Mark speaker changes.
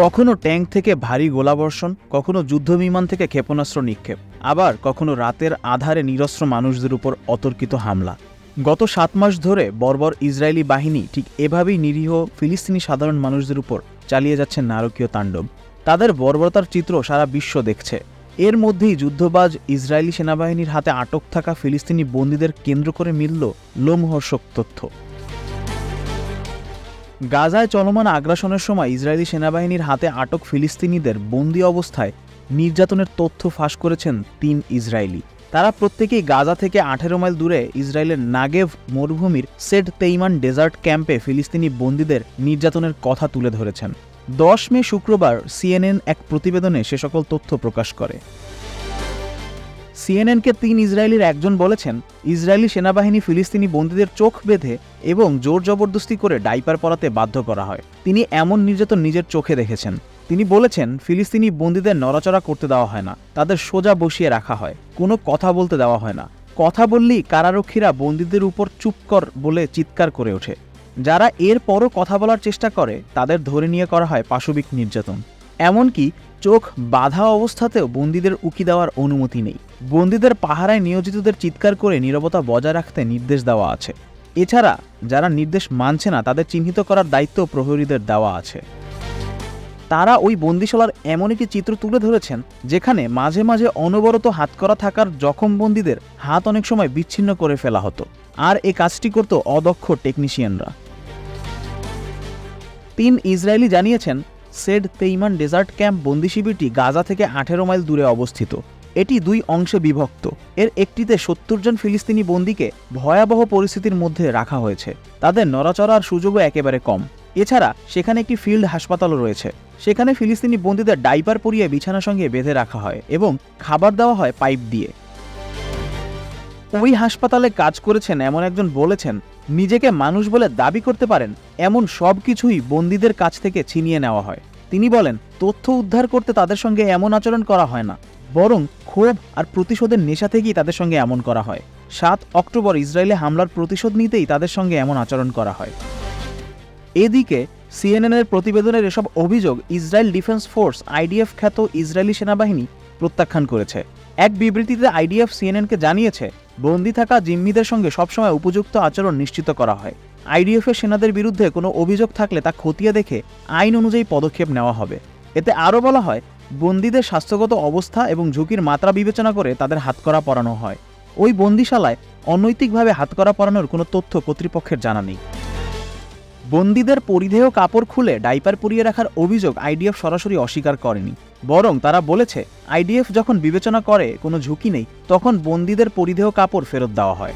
Speaker 1: কখনো ট্যাঙ্ক থেকে ভারী গোলাবর্ষণ, কখনো যুদ্ধবিমান থেকে ক্ষেপণাস্ত্র নিক্ষেপ, আবার কখনো রাতের আধারে নিরস্ত্র মানুষদের উপর অতর্কিত হামলা। গত 7 মাস ধরে বর্বর ইসরায়েলি বাহিনী ঠিক এভাবেই নিরীহ ফিলিস্তিনি সাধারণ মানুষদের উপর চালিয়ে যাচ্ছে নারকীয় তাণ্ডব। তাদের বর্বরতার চিত্র সারা বিশ্ব দেখছে। এর মধ্যেই যুদ্ধবাজ ইসরায়েলি সেনাবাহিনীর হাতে আটক থাকা ফিলিস্তিনি বন্দীদের কেন্দ্র করে মিলল লোমহর্ষক তথ্য। গাজায় চলমান আগ্রাসনের সময় ইসরায়েলি সেনাবাহিনীর হাতে আটক ফিলিস্তিনিদের বন্দী অবস্থায় নির্যাতনের তথ্য ফাঁস করেছেন 3 ইসরায়েলি। তারা প্রত্যেকেই গাজা থেকে 18 মাইল দূরে ইসরায়েলের নাগেভ মরুভূমির সেড তেইমান ডেজার্ট ক্যাম্পে ফিলিস্তিনি বন্দীদের নির্যাতনের কথা তুলে ধরেছেন। 10 মে শুক্রবার সিএনএন এক প্রতিবেদনে সে সকল তথ্য প্রকাশ করে। সিএনএনকে 3 ইসরায়েলির একজন বলেছেন, ইসরায়েলি সেনাবাহিনী ফিলিস্তিনি বন্দীদের চোখ বেঁধে এবং জোর জবরদস্তি করে ডাইপার পরাতে বাধ্য করা হয়। তিনি এমন নির্যাতন নিজের চোখে দেখেছেন। তিনি বলেছেন, ফিলিস্তিনি বন্দীদের নড়াচড়া করতে দেওয়া হয় না, তাদের সোজা বসিয়ে রাখা হয়, কোনো কথা বলতে দেওয়া হয় না। কথা বললেই কারারক্ষীরা বন্দীদের উপর চুপ কর বলে চিৎকার করে ওঠে। যারা এর পরও কথা বলার চেষ্টা করে তাদের ধরে নিয়ে করা হয় পাশবিক নির্যাতন। এমনকি চোখ বাঁধা অবস্থাতেও বন্দীদের উকি দেওয়ার অনুমতি নেই। বন্দীদের পাহারায় নিয়োজিতদের চিৎকার করে নীরবতা বজায় রাখতে নির্দেশ দেওয়া আছে। এছাড়া যারা নির্দেশ মানছে না তাদের চিহ্নিত করার দায়িত্ব প্রহরীদের দেওয়া আছে। তারা ওই বন্দিশালার এমন একটি চিত্র তুলে ধরেছেন যেখানে মাঝে মাঝে অনবরত হাতকড়া থাকার জখম বন্দীদের হাত অনেক সময় বিচ্ছিন্ন করে ফেলা হতো, আর এই কাজটি করত অদক্ষ টেকনিশিয়ানরা। 3 ইসরায়েলি জানিয়েছেন, সেড তেইমান ডেজার্ট ক্যাম্প বন্দি শিবিরটি গাজা থেকে 18 মাইল দূরে অবস্থিত। এটি 2 অংশে বিভক্ত। এর একটিতে 70 জন ফিলিস্তিনি বন্দীকে ভয়াবহ পরিস্থিতির মধ্যে রাখা হয়েছে। তাদের নড়াচড়ার সুযোগও একেবারে কম। এছাড়া সেখানে একটি ফিল্ড হাসপাতালও রয়েছে। সেখানে ফিলিস্তিনি বন্দীদের ডাইপার পরিয়ে বিছানার সঙ্গে বেঁধে রাখা হয় এবং খাবার দেওয়া হয় পাইপ দিয়ে। ওই হাসপাতালে কাজ করেছেন এমন একজন বলেছেন, নিজেকে মানুষ বলে দাবি করতে পারেন এমন সব কিছুই বন্দীদের কাছ থেকে ছিনিয়ে নেওয়া হয়। তিনি বলেন, তথ্য উদ্ধার করতে তাদের সঙ্গে এমন আচরণ করা হয় না, বরং ক্ষোভ আর প্রতিশোধের নেশা থেকেই তাদের সঙ্গে এমন করা হয়। 7 অক্টোবর ইসরায়েলে হামলার প্রতিশোধ নিতেই তাদের সঙ্গে এমন আচরণ করা হয়। এদিকে সিএনএনের প্রতিবেদনের এসব অভিযোগ ইসরায়েল ডিফেন্স ফোর্স আইডিএফ খ্যাত ইসরায়েলি সেনাবাহিনী প্রত্যাখ্যান করেছে। এক বিবৃতিতে আইডিএফ সিএনএনকে জানিয়েছে, বন্দী থাকা জিম্মিদের সঙ্গে সবসময় উপযুক্ত আচরণ নিশ্চিত করা হয়। আইডিএফের সেনাদের বিরুদ্ধে কোনো অভিযোগ থাকলে তা খতিয়ে দেখে আইন অনুযায়ী পদক্ষেপ নেওয়া হবে। এতে আরও বলা হয়, বন্দীদের স্বাস্থ্যগত অবস্থা এবং ঝুঁকির মাত্রা বিবেচনা করে তাদের হাতকড়া পরানো হয়। ওই বন্দিশালায় অনৈতিকভাবে হাতকড়া পরানোর কোনো তথ্য কর্তৃপক্ষের জানা নেই। বন্দীদের পরিধেয় কাপড় খুলে ডাইপার পরিয়ে রাখার অভিযোগ আইডিএফ সরাসরি অস্বীকার করেনি, বরং তারা বলেছে আইডিএফ যখন বিবেচনা করে কোনো ঝুঁকি নেই তখন বন্দীদের পরিধেয় কাপড় ফেরত দেওয়া হয়।